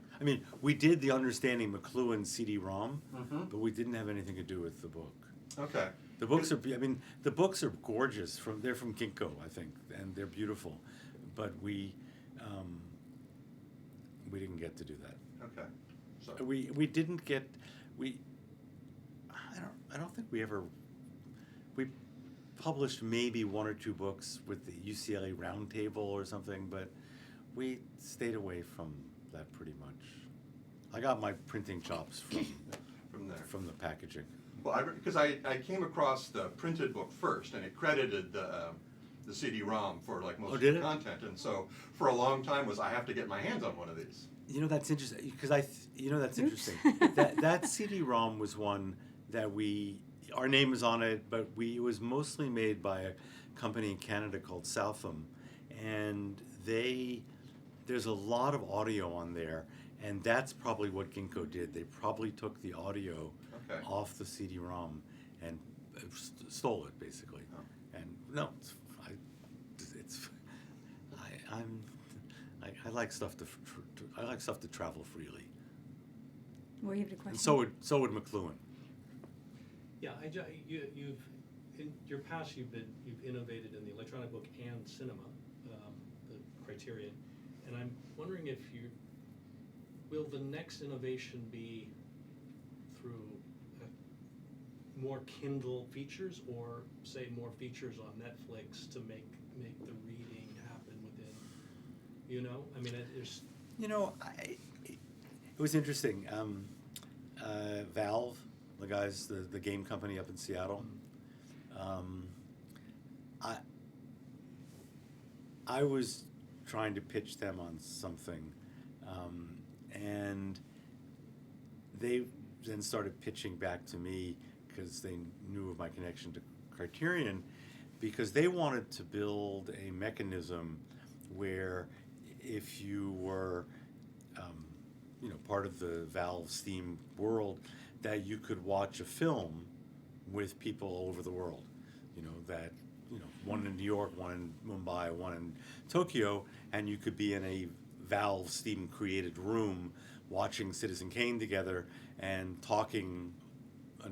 We did the Understanding McLuhan CD-ROM, but we didn't have anything to do with the book. Okay. The books are, I mean, the books are gorgeous. They're from Ginkgo, I think, and they're beautiful. But we didn't get to do that. Okay. So We didn't get I don't think we published maybe one or two books with the UCLA Roundtable or something, but we stayed away from that pretty much. I got my printing chops from there. from the packaging. Well, because I came across the printed book first, and it credited the CD-ROM for like most of did the it? content, and so for a long time I have to get my hands on one of these. You know, that's interesting because that's interesting. that CD-ROM was one that our name is on it, but it was mostly made by a company in Canada called Southam, and there's a lot of audio on there, and that's probably what Ginkgo did. They probably took the audio Okay. off the CD-ROM and stole it basically. Oh. And no, I like stuff I like stuff to travel freely. Well, you have a question? And so would McLuhan. Yeah, you've in your past you've innovated in the electronic book and cinema, the Criterion, and I'm wondering if will the next innovation be through more Kindle features, or say more features on Netflix to make the reading happen within, I mean, there's. It was interesting. Valve, the guys, the game company up in Seattle. I was trying to pitch them on something, and they then started pitching back to me because they knew of my connection to Criterion, because they wanted to build a mechanism where if you were part of the Valve Steam world, that you could watch a film with people all over the world. One in New York, one in Mumbai, one in Tokyo, and you could be in a Valve Steam created room watching Citizen Kane together and talking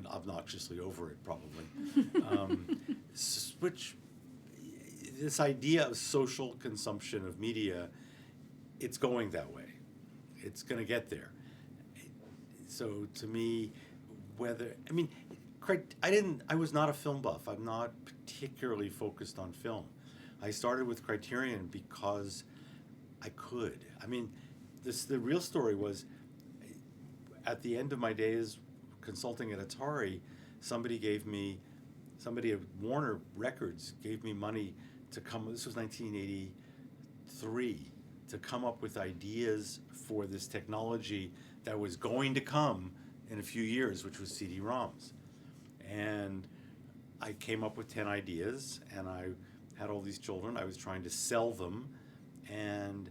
obnoxiously over it, probably. Which this idea of social consumption of media, it's going that way. It's going to get there. So to me, I was not a film buff. I'm not particularly focused on film. I started with Criterion because I could. The real story was, at the end of my days consulting at Atari, somebody at Warner Records gave me money to this was 1983, to come up with ideas for this technology that was going to come in a few years, which was CD-ROMs. And I came up with 10 ideas, and I had all these children. I was trying to sell them, and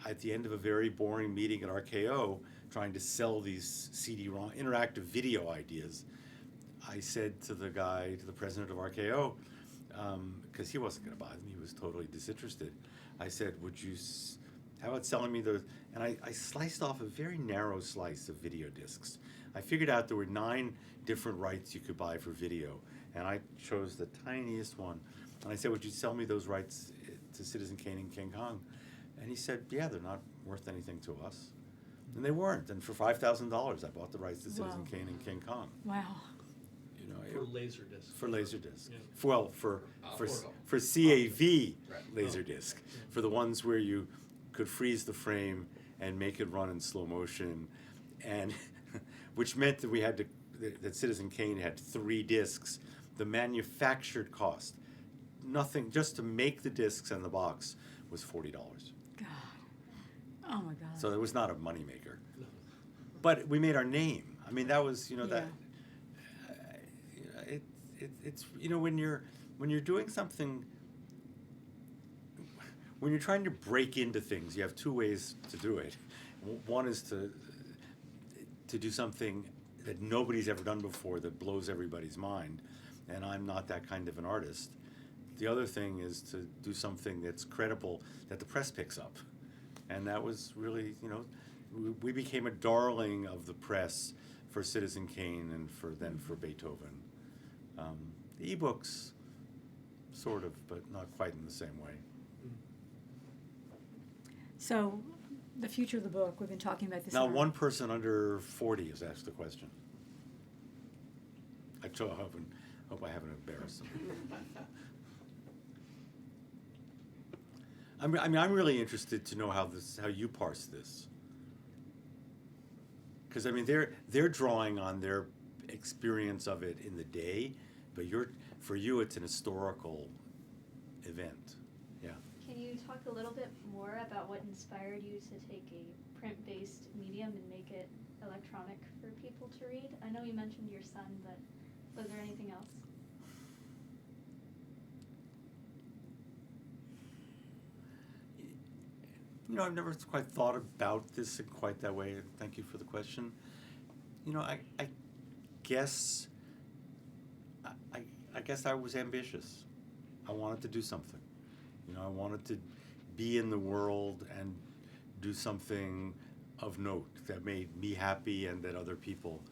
at the end of a very boring meeting at RKO, trying to sell these CD-ROM interactive video ideas, I said to the president of RKO, because he wasn't going to buy them, he was totally disinterested. I said, how about selling me those? And I sliced off a very narrow slice of video discs. I figured out there were 9 different rights you could buy for video, and I chose the tiniest one. And I said, would you sell me those rights to Citizen Kane and King Kong? And he said, yeah, they're not worth anything to us. And they weren't. And for $5,000, I bought the rights to Citizen Kane and King Kong. Wow. For Laserdisc. For Laserdisc. Yeah. For CAV Right. Laserdisc. For the ones where you could freeze the frame and make it run in slow motion, and which meant that that Citizen Kane had 3 discs. The manufactured cost, nothing, just to make the discs and the box, was $40. God. Oh my God. So it was not a moneymaker. No. But we made our name. That was, Yeah. that. It's when you're doing something, when you're trying to break into things, you have 2 ways to do it. One is to do something that nobody's ever done before that blows everybody's mind, and I'm not that kind of an artist. The other thing is to do something that's credible, that the press picks up. And that was really, we became a darling of the press for Citizen Kane and for Beethoven. The ebooks, sort of, but not quite in the same way. So, the future of the book, we've been talking about this. Now, in our- one person under 40 has asked the question. Hope I haven't embarrassed them. I'm really interested to know how you parse this. Because they're drawing on their experience of it in the day, but for you it's an historical event. Yeah. Can you talk a little bit more about what inspired you to take a print-based medium and make it electronic for people to read? I know you mentioned your son, but was there anything else? I've never quite thought about this in quite that way. Thank you for the question. I guess I guess I was ambitious. I wanted to do something. I wanted to be in the world and do something of note that made me happy and that other people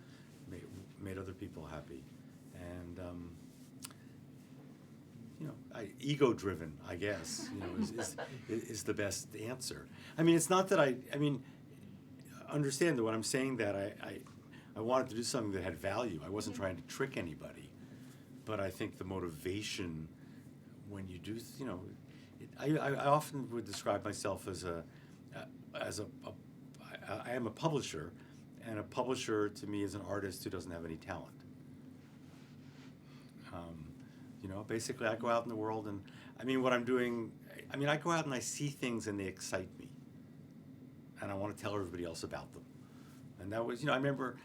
made other people happy. And ego-driven, I guess, is the best answer. It's not that understand that when I'm saying that I wanted to do something that had value. I wasn't trying to trick anybody, but I think the motivation when you do, I often would describe myself as I am a publisher, and a publisher to me is an artist who doesn't have any talent. Basically I go out in the world and what I'm doing, I go out and I see things and they excite me, and I want to tell everybody else about them. And that was, I remember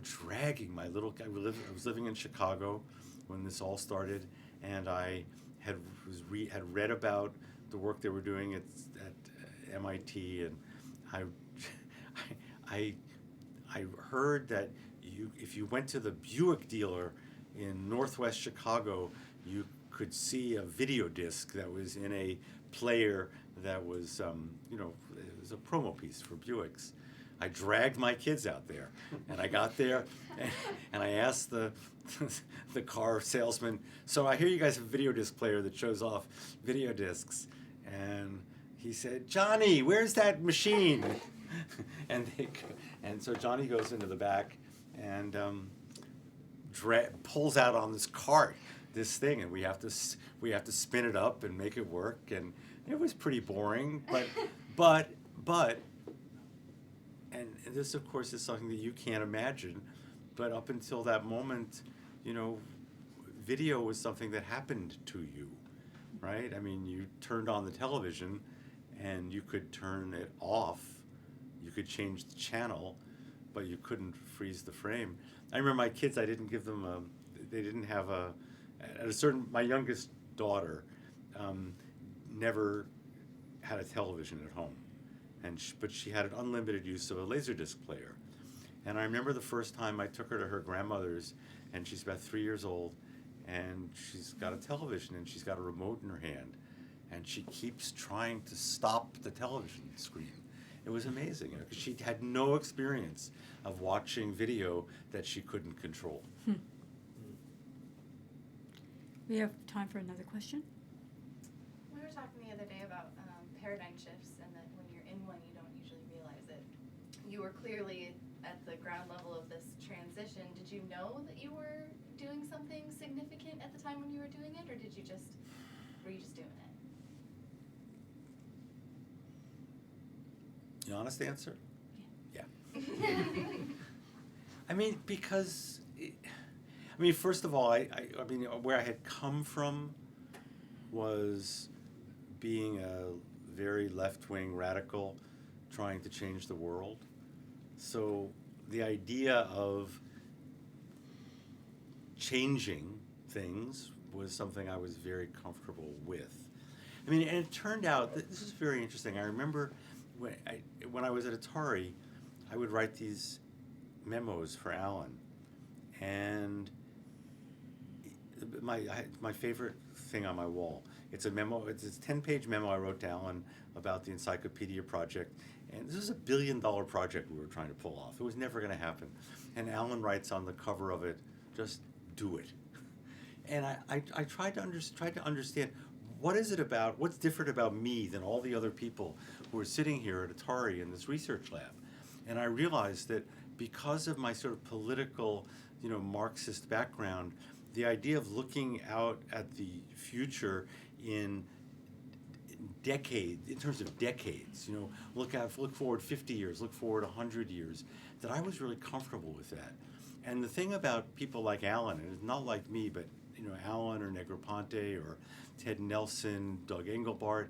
dragging my little. I was living in Chicago when this all started, and I had read about the work they were doing at MIT, and I heard that if you went to the Buick dealer in Northwest Chicago, you could see a video disc that was in a player that was it was a promo piece for Buicks. I dragged my kids out there, and I got there, and I asked the car salesman, so I hear you guys have a video disc player that shows off video discs, and he said, Johnny, where's that machine? and so Johnny goes into the back and pulls out on this cart this thing, and we have to spin it up and make it work, and it was pretty boring, but and this, of course, is something that you can't imagine, but up until that moment, video was something that happened to you, right? You turned on the television, and you could turn it off, you could change the channel, but you couldn't freeze the frame. I remember my kids, I didn't give them my youngest daughter never had a television at home. But she had an unlimited use of a Laserdisc player. And I remember the first time I took her to her grandmother's, and she's about 3 years old, and she's got a television, and she's got a remote in her hand, and she keeps trying to stop the television screen. It was amazing, because she had no experience of watching video that she couldn't control. We have time for another question. We were talking the other day about paradigm shifts, and that when you're in one, you don't usually realize it. You were clearly at the ground level of this transition. Did you know that you were doing something significant at the time when you were doing it, or were you just doing it? The honest answer? Yeah. Because, first of all, where I had come from was being a very left-wing radical trying to change the world. So the idea of changing things was something I was very comfortable with. And it turned out that this is very interesting. I remember when I was at Atari, I would write these memos for Alan, and my favorite thing on my wall, it's a 10-page memo I wrote to Alan about the Encyclopedia project, and this is $1 billion project we were trying to pull off. It was never going to happen. And Alan writes on the cover of it, just do it. And I tried to understand what is it about, what's different about me than all the other people who are sitting here at Atari in this research lab. And I realized that because of my sort of political, Marxist background, the idea of looking out at the future in terms of decades, look forward 50 years, look forward 100 years, that I was really comfortable with that. And the thing about people like Alan, and it's not like me, but Alan or Negroponte or Ted Nelson, Doug Engelbart,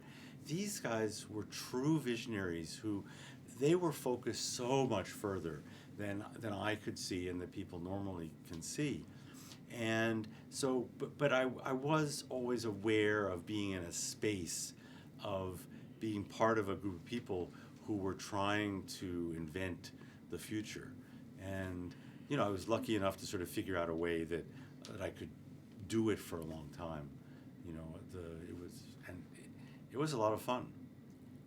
these guys were true visionaries who they were focused so much further than I could see and that people normally can see. And so, but I was always aware of being in a space of being part of a group of people who were trying to invent the future. And, I was lucky enough to sort of figure out a way that I could do it for a long time. It was a lot of fun.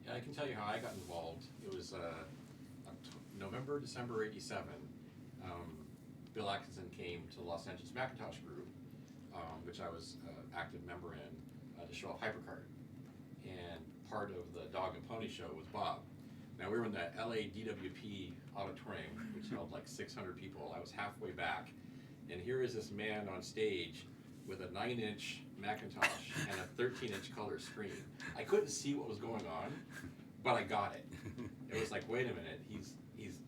Yeah, I can tell you how I got involved. It was November, December '87. Bill Atkinson came to the Los Angeles Macintosh Group, which I was an active member in, to show off HyperCard. And part of the Dog and Pony show was Bob. Now we were in the LA DWP auditorium, which held like 600 people. I was halfway back, and here is this man on stage with a 9-inch Macintosh and a 13-inch color screen. I couldn't see what was going on, but I got it. It was like, wait a minute, he's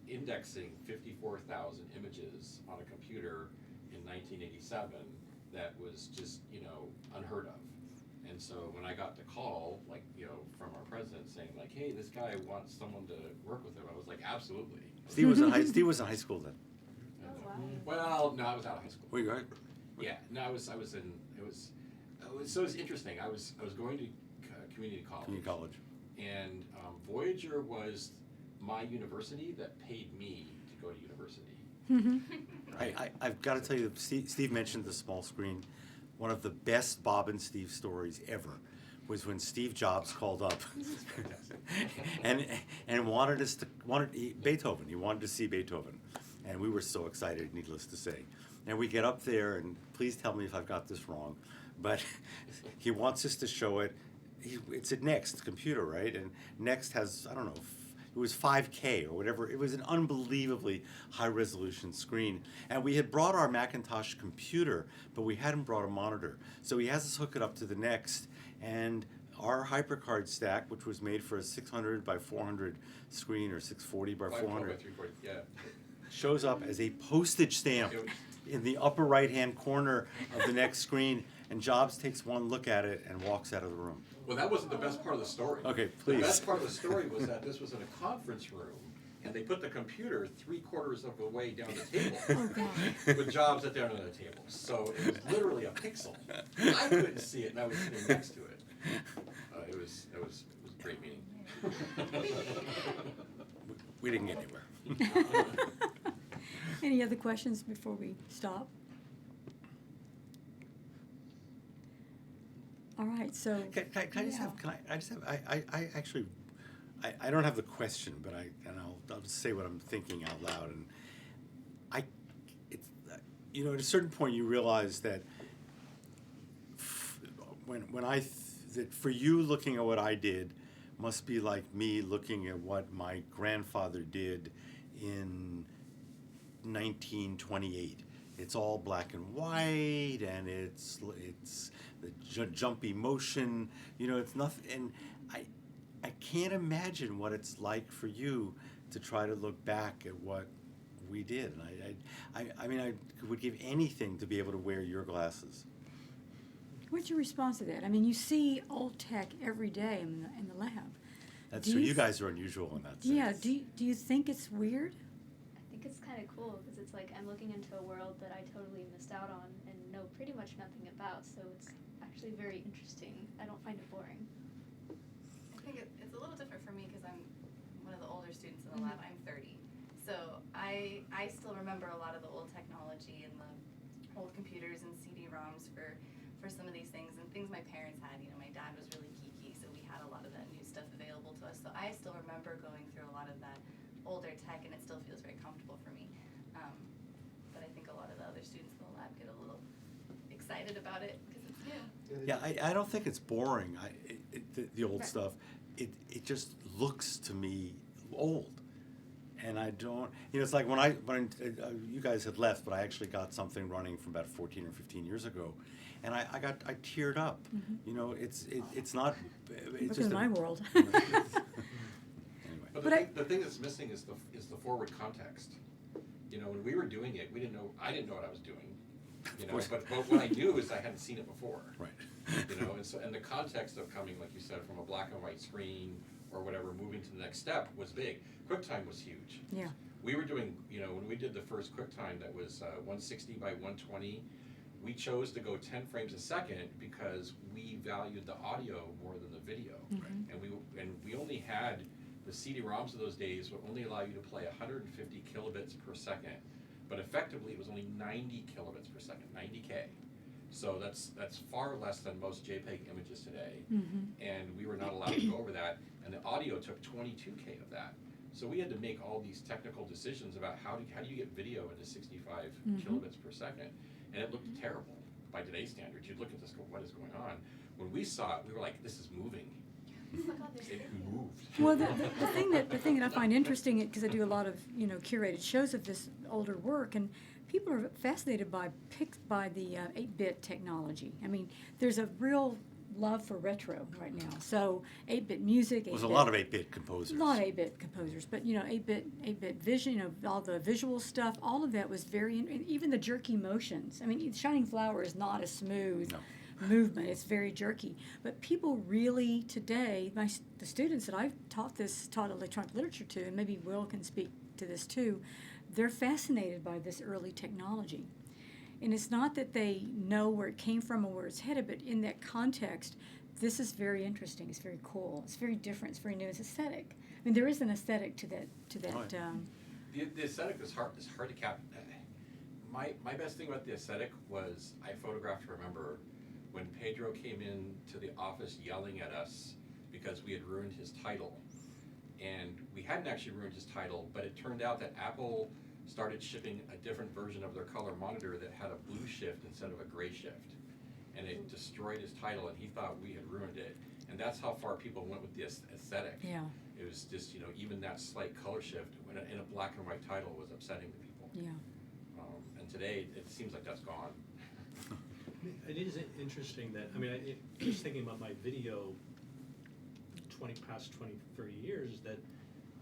indexing 54,000 images on a computer in 1987 that was just, unheard of. And so when I got the call, from our president saying like, hey, this guy wants someone to work with him, I was like, absolutely. Steve was in high school then. Oh, wow. Well, no, I was out of high school. Were you right? Yeah, no, I was so it was interesting. I was going to community college. Community college. And Voyager was my university that paid me to go to university. I've got to tell you, Steve mentioned the small screen. One of the best Bob and Steve stories ever was when Steve Jobs called up and wanted Beethoven. He wanted to see Beethoven, and we were so excited, needless to say. And we get up there, and please tell me if I've got this wrong, but he wants us to show it. It's at Next computer, right? And Next has, I don't know, it was 5K or whatever. It was an unbelievably high-resolution screen. And we had brought our Macintosh computer, but we hadn't brought a monitor. So he has us hook it up to the Next, and our HyperCard stack, which was made for a 600 by 400 screen or 640 by 400, 512 by 340, yeah. shows up as a postage stamp in the upper right-hand corner of the Next screen, and Jobs takes one look at it and walks out of the room. Well, that wasn't the best part of the story. Okay, please. The best part of the story was that this was in a conference room, and they put the computer 3/4 of the way down the table with Jobs at the end of the table. So it was literally a pixel. I couldn't see it, and I was sitting next to it. It was a great meeting. We didn't get anywhere. Any other questions before we stop? All right, so. I actually, I don't have the question, but I'll just say what I'm thinking out loud. And at a certain point you realize that that for you looking at what I did must be like me looking at what my grandfather did in 1928. It's all black and white, and it's the jumpy motion. It's nothing. And I can't imagine what it's like for you to try to look back at what we did. And I would give anything to be able to wear your glasses. What's your response to that? I mean, you see old tech every day in the lab. That's true. You guys are unusual in that sense. Yeah. Do you think it's weird? I think it's kind of cool because it's like I'm looking into a world that I totally missed out on and know pretty much nothing about. So it's actually very interesting. I don't find it boring. I think it's a little different for me because I'm one of the older students in the lab. I'm 30. So I still remember a lot of the old technology and the old computers and CD-ROMs for some of these things and things my parents had. My dad was really geeky, so we had a lot of that new stuff available to us. So I still remember going through a lot of that older tech, and it still feels very comfortable for me. But I think a lot of the other students in the lab get a little excited about it because it's new. Yeah, I don't think it's boring. The old Right. stuff, it just looks to me old, and I don't. You know, it's like when you guys had left, but I actually got something running from about 14 or 15 years ago, and I teared up. You know, it's not. It's Look just at my world. Anyway. But But the thing that's missing is the forward context. You know, when we were doing it, I didn't know what I was doing. You know, course. but what I knew is I hadn't seen it before. Right. You know, and the context of coming, like you said, from a black and white screen or whatever, moving to the next step was big. QuickTime was huge. Yeah. We were doing, you know, when we did the first QuickTime that was 160 by 120, we chose to go 10 frames a second because we valued the audio more than the video. Mhm. And we only had the CD-ROMs of those days would only allow you to play 150 kilobits per second, but effectively it was only 90 kilobits per second, 90K. So that's far less than most JPEG images today. And we were not allowed to go over that, and the audio took 22K of that. So we had to make all these technical decisions about how do you get video into 65 kilobits per second, and it looked terrible by today's standards. You'd look at this, go, what is going on? When we saw it, we were like, this is moving. Look how this It moved. Well, the thing that I find interesting, because I do a lot of curated shows of this older work, and people are fascinated by the 8-bit technology. I mean, there's a real love for retro right now. So 8-bit music, 8-bit, There's a lot of 8-bit composers. a lot of 8-bit composers, but 8-bit vision, all the visual stuff, all of that was very, even the jerky motions. I mean, Shining Flower is not a smooth movement; it's very jerky. But people really today, the students that I've taught electronic literature to, and maybe Will can speak to this too, they're fascinated by this early technology. And it's not that they know where it came from or where it's headed, but in that context, this is very interesting. It's very cool. It's very different. It's very new. It's aesthetic. I mean, there is an aesthetic to that. The aesthetic is hard to cap. My best thing about the aesthetic was I photographed, remember, when Pedro came in to the office yelling at us because we had ruined his title. And we hadn't actually ruined his title, but it turned out that Apple started shipping a different version of their color monitor that had a blue shift instead of a gray shift. And it destroyed his title, and he thought we had ruined it. And that's how far people went with the aesthetic. Yeah. It was just, even that slight color shift in a black and white title was upsetting to people. Yeah. And today, it seems like that's gone. It is interesting that, just thinking about my video past 20, 30 years, that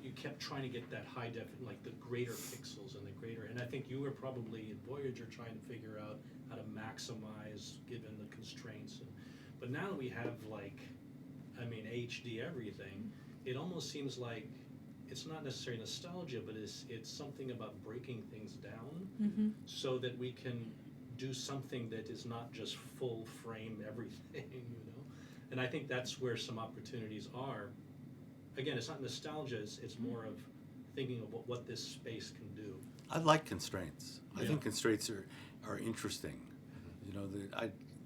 you kept trying to get that high def, like the greater pixels and I think you were probably in Voyager trying to figure out how to maximize given the constraints. But now that we have HD everything, it almost seems like it's not necessarily nostalgia, but it's something about breaking things down so that we can do something that is not just full frame everything, And I think that's where some opportunities are. Again, it's not nostalgia, it's more of thinking of what this space can do. I like constraints. I Yeah. think constraints are interesting.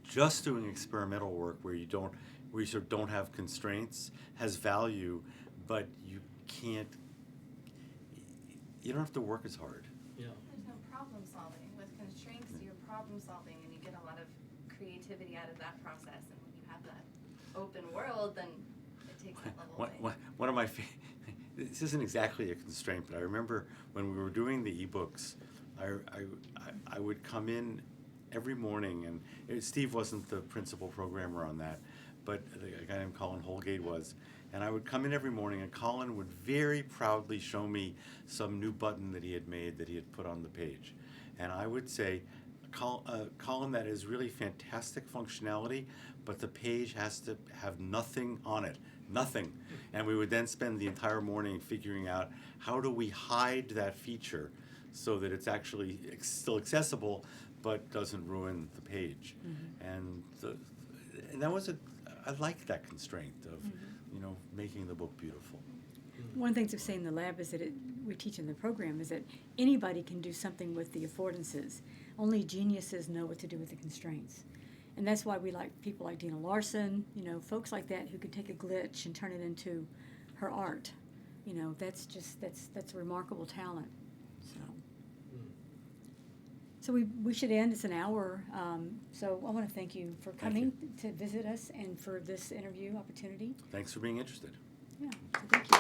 Just doing experimental work where you sort of don't have constraints has value, but you don't have to work as hard. Yeah. There's no problem solving. With constraints, you're problem solving and you get a lot of creativity out of that process. And when you have that open world, then it takes that level away. One of my this isn't exactly a constraint, but I remember when we were doing the iBooks, I would come in every morning, and Steve wasn't the principal programmer on that, but a guy named Colin Holgate was, and I would come in every morning, and Colin would very proudly show me some new button that he had made that he had put on the page, and I would say, Colin, that is really fantastic functionality, but the page has to have nothing on it. Nothing. And we would then spend the entire morning figuring out how do we hide that feature so that it's actually still accessible but doesn't ruin the page. And that was I liked that constraint of making the book beautiful. One of the things we say in the lab is that we teach in the program is that anybody can do something with the affordances. Only geniuses know what to do with the constraints. And that's why we like people like Dina Larson, folks like that who could take a glitch and turn it into her art. That's a remarkable talent. So So we should end, it's an hour, so I want to thank you for Thank coming to visit us and for this interview opportunity. Thanks for being interested. Yeah, so thank you.